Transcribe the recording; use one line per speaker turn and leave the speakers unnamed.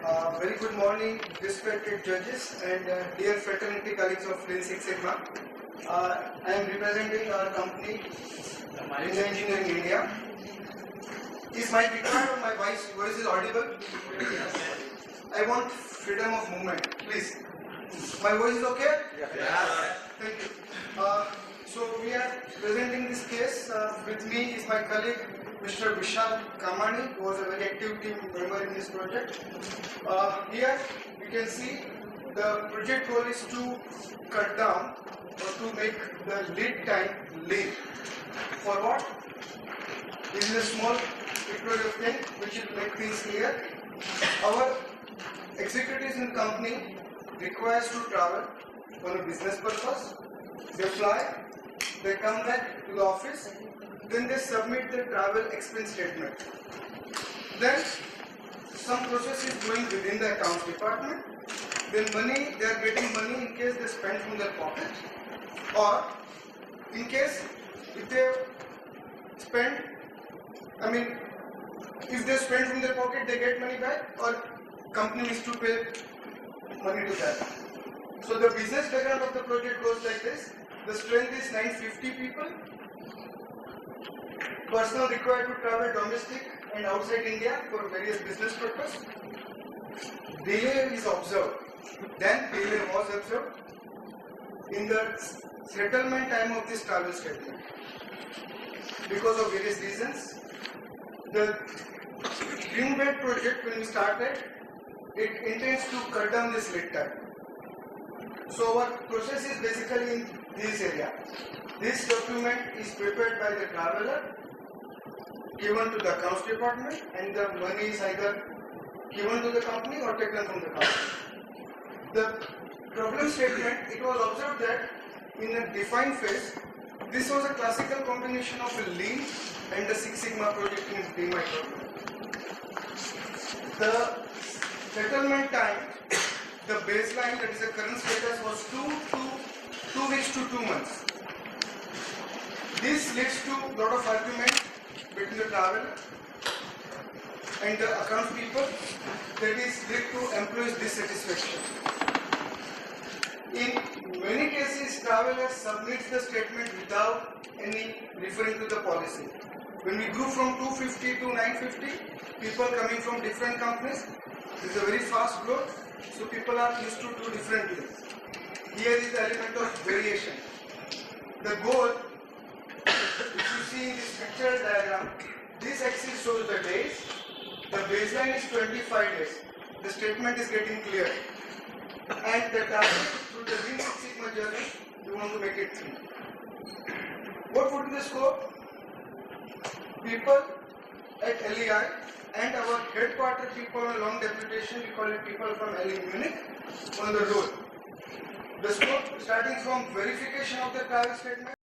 Very good morning, respected judges and dear fraternity colleagues of Lean Six Sigma. I am representing our company, Ninja Engineering India. Is my required or my voice is audible? I want freedom of movement, please. My voice is okay?
Yes.
Thank you. So we are presenting this case. With me is my colleague, Mr. Vishal Kamani, who was a very active team member in this project. Here we can see the project goal is to cut down or to make the lead time lean. For what? This is a small pictorial thing which will make things clear. Our executives in company requires to travel for a business purpose. They fly, they come back to the office, then they submit the travel expense statement. Then some process is going within the accounts department. Then they are getting money in case they spend from their pocket, or in case if they spend, if they spend from their pocket, they get money back, or company needs to pay money to that. So the business diagram of the project goes like this. The strength is 950 people. Personnel required to travel domestic and outside India for various business purpose. Delay is observed. Then delay was observed in the settlement time of this travel statement. Because of various reasons, the Green Belt project, when we started, it intends to cut down this lead time. So our process is basically in this area. This document is prepared by the traveler, given to the accounts department, and the money is either given to the company or taken from the company. The problem statement, it was observed that in a defined phase, this was a classical combination of a Lean and the Six Sigma project in DMI. The settlement time, the baseline, that is the current status, was 2 weeks to 2 months. This leads to a lot of argument between the traveler and the accounts people, that is lead to employees' dissatisfaction. In many cases, traveler submits the statement without any referring to the policy. When we grew from 250 to 950, people coming from different companies, this is a very fast growth, so people are used to do different things. Here is the element of variation. The goal, if you see in this picture diagram, this axis shows the days, the baseline is 25 days. The statement is getting clear. And the target through the Lean Six Sigma journey, you want to make it 3. What would be the scope? People at LEI and our headquarter people on a long deputation, we call it people from LE Munich, on the road. The scope starting from verification of the travel statement.